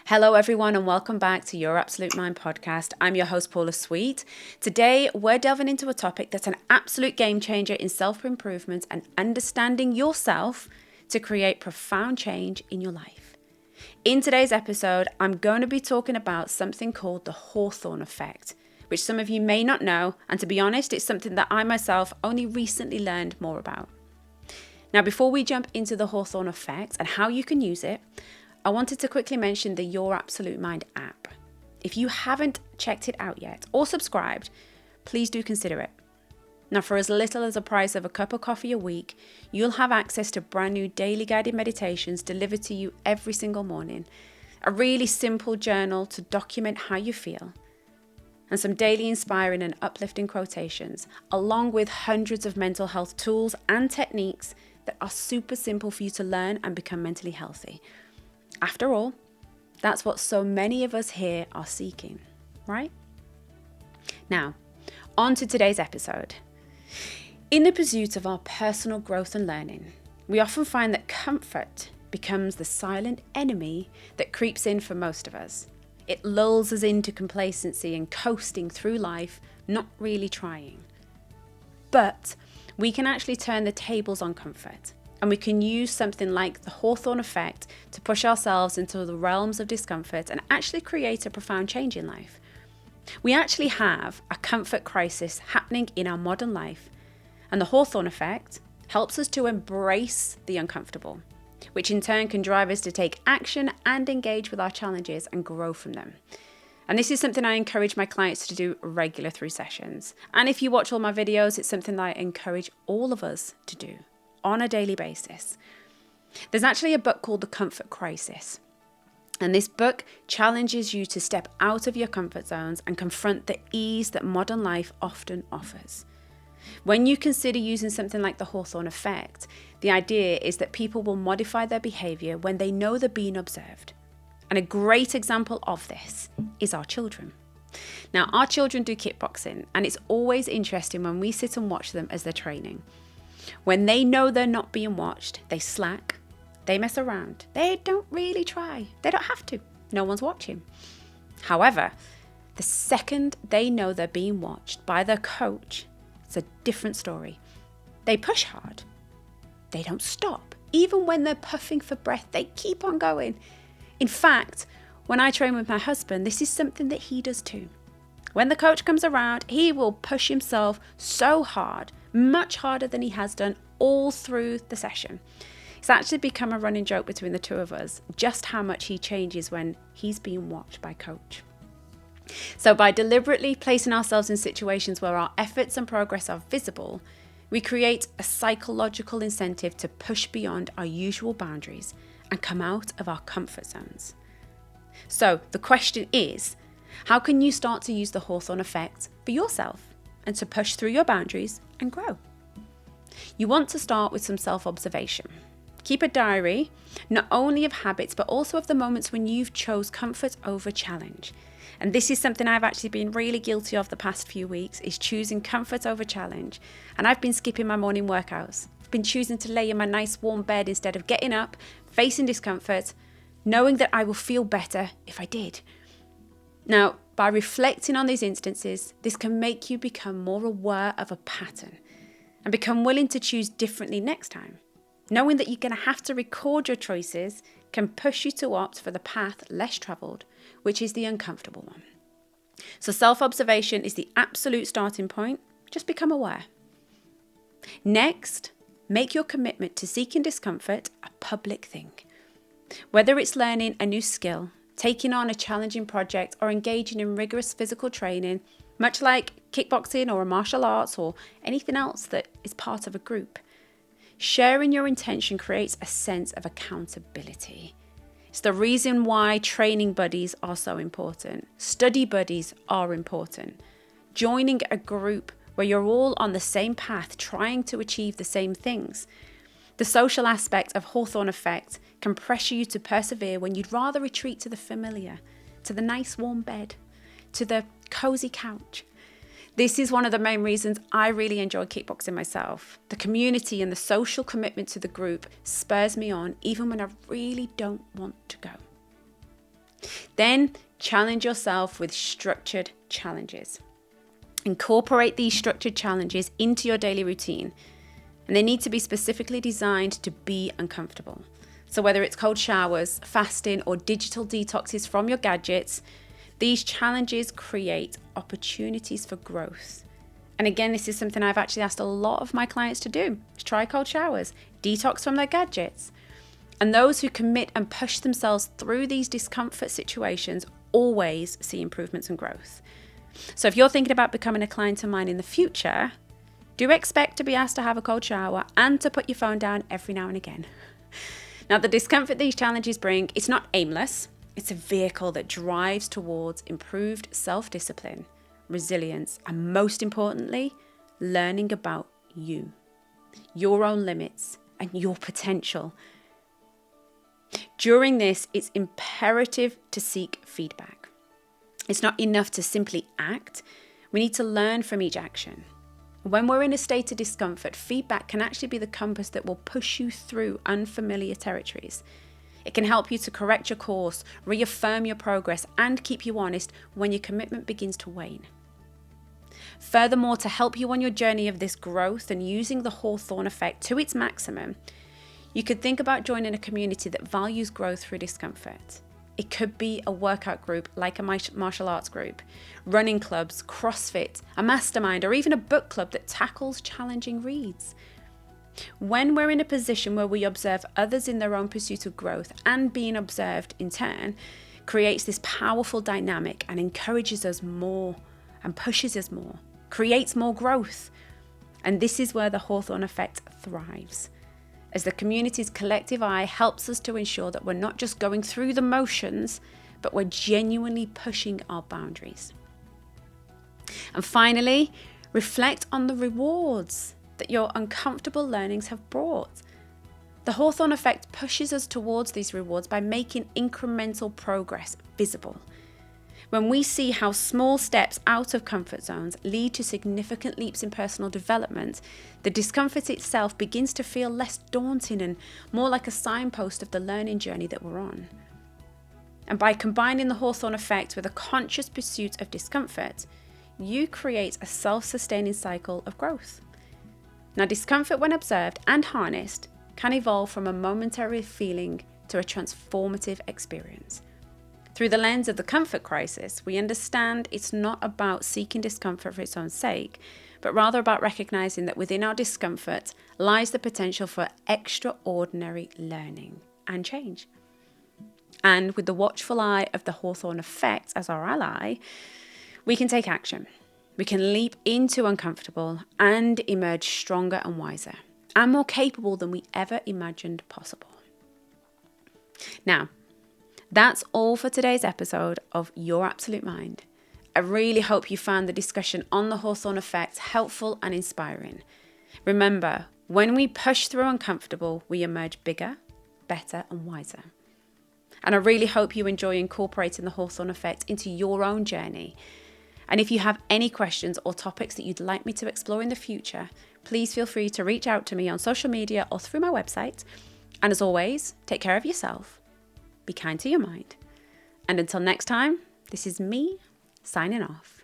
Hello everyone and welcome back to Your Absolute Mind podcast. I'm your host Paula Sweet. Today we're delving into a topic that's an absolute game changer in self-improvement and understanding yourself to create profound change in your life. In today's episode, I'm going to be talking about something called the Hawthorne Effect, which some of you may not know, and to be honest, it's something that I myself only recently learned more about. Now, before we jump into the Hawthorne Effect and how you can use it, I wanted to quickly mention the Your Absolute Mind app. If you haven't checked it out yet or subscribed, please do consider it. Now, for as little as the price of a cup of coffee a week, you'll have access to brand new daily guided meditations delivered to you every single morning, a really simple journal to document how you feel, and some daily inspiring and uplifting quotations, along with hundreds of mental health tools and techniques that are super simple for you to learn and become mentally healthy. After all, that's what so many of us here are seeking, right? Now, on to today's episode. In the pursuit of our personal growth and learning, we often find that comfort becomes the silent enemy that creeps in for most of us. It lulls us into complacency and coasting through life, not really trying. But we can actually turn the tables on comfort. And we can use something like the Hawthorne Effect to push ourselves into the realms of discomfort and actually create a profound change in life. We actually have a comfort crisis happening in our modern life, and the Hawthorne Effect helps us to embrace the uncomfortable, which in turn can drive us to take action and engage with our challenges and grow from them. And this is something I encourage my clients to do regular through sessions. And if you watch all my videos, it's something that I encourage all of us to do on a daily basis. There's actually a book called The Comfort Crisis. And this book challenges you to step out of your comfort zones and confront the ease that modern life often offers. When you consider using something like the Hawthorne Effect, the idea is that people will modify their behavior when they know they're being observed. And a great example of this is our children. Now, our children do kickboxing, and it's always interesting when we sit and watch them as they're training. When they know they're not being watched, they slack, they mess around, they don't really try, they don't have to, no one's watching. However, the second they know they're being watched by their coach, it's a different story. They push hard, they don't stop, even when they're puffing for breath, they keep on going. In fact, when I train with my husband, this is something that he does too. When the coach comes around, he will push himself so hard, much harder than he has done all through the session. It's actually become a running joke between the two of us, just how much he changes when he's being watched by coach. So by deliberately placing ourselves in situations where our efforts and progress are visible, we create a psychological incentive to push beyond our usual boundaries and come out of our comfort zones. So the question is, how can you start to use the Hawthorne Effect for yourself and to push through your boundaries and grow? You want to start with some self-observation. Keep a diary, not only of habits, but also of the moments when you've chose comfort over challenge. And this is something I've actually been really guilty of the past few weeks, is choosing comfort over challenge. And I've been skipping my morning workouts. I've been choosing to lay in my nice warm bed instead of getting up, facing discomfort, knowing that I will feel better if I did. Now, by reflecting on these instances, this can make you become more aware of a pattern and become willing to choose differently next time. Knowing that you're going to have to record your choices can push you to opt for the path less travelled, which is the uncomfortable one. So self-observation is the absolute starting point. Just become aware. Next, make your commitment to seeking discomfort a public thing. Whether it's learning a new skill, taking on a challenging project, or engaging in rigorous physical training, much like kickboxing or a martial arts or anything else that is part of a group. Sharing your intention creates a sense of accountability. It's the reason why training buddies are so important. Study buddies are important. Joining a group where you're all on the same path, trying to achieve the same things. The social aspect of Hawthorne Effect can pressure you to persevere when you'd rather retreat to the familiar, to the nice warm bed, to the cozy couch. This is one of the main reasons I really enjoy kickboxing myself. The community and the social commitment to the group spurs me on even when I really don't want to go. Then challenge yourself with structured challenges. Incorporate these structured challenges into your daily routine, and they need to be specifically designed to be uncomfortable. So whether it's cold showers, fasting, or digital detoxes from your gadgets, these challenges create opportunities for growth. And again, this is something I've actually asked a lot of my clients to do, is try cold showers, detox from their gadgets. And those who commit and push themselves through these discomfort situations always see improvements and growth. So if you're thinking about becoming a client of mine in the future, do expect to be asked to have a cold shower and to put your phone down every now and again. Now, the discomfort these challenges bring, it's not aimless. It's a vehicle that drives towards improved self-discipline, resilience, and most importantly, learning about you, your own limits, and your potential. During this, it's imperative to seek feedback. It's not enough to simply act. We need to learn from each action. When we're in a state of discomfort, feedback can actually be the compass that will push you through unfamiliar territories. It can help you to correct your course, reaffirm your progress, and keep you honest when your commitment begins to wane. Furthermore, to help you on your journey of this growth and using the Hawthorne Effect to its maximum, you could think about joining a community that values growth through discomfort. It could be a workout group like a martial arts group, running clubs, CrossFit, a mastermind, or even a book club that tackles challenging reads. When we're in a position where we observe others in their own pursuit of growth and being observed in turn, creates this powerful dynamic and encourages us more and pushes us more, creates more growth. And this is where the Hawthorne Effect thrives, as the community's collective eye helps us to ensure that we're not just going through the motions, but we're genuinely pushing our boundaries. And finally, reflect on the rewards that your uncomfortable learnings have brought. The Hawthorne Effect pushes us towards these rewards by making incremental progress visible. When we see how small steps out of comfort zones lead to significant leaps in personal development, the discomfort itself begins to feel less daunting and more like a signpost of the learning journey that we're on. And by combining the Hawthorne Effect with a conscious pursuit of discomfort, you create a self-sustaining cycle of growth. Now, discomfort, when observed and harnessed, can evolve from a momentary feeling to a transformative experience. Through the lens of the comfort crisis, we understand it's not about seeking discomfort for its own sake, but rather about recognizing that within our discomfort lies the potential for extraordinary learning and change. And with the watchful eye of the Hawthorne Effect as our ally, we can take action. We can leap into uncomfortable and emerge stronger and wiser and more capable than we ever imagined possible. Now, that's all for today's episode of Your Absolute Mind. I really hope you found the discussion on the Hawthorne Effect helpful and inspiring. Remember, when we push through uncomfortable, we emerge bigger, better, and wiser. And I really hope you enjoy incorporating the Hawthorne Effect into your own journey. And if you have any questions or topics that you'd like me to explore in the future, please feel free to reach out to me on social media or through my website. And as always, take care of yourself. Be kind to your mind. And until next time, this is me signing off.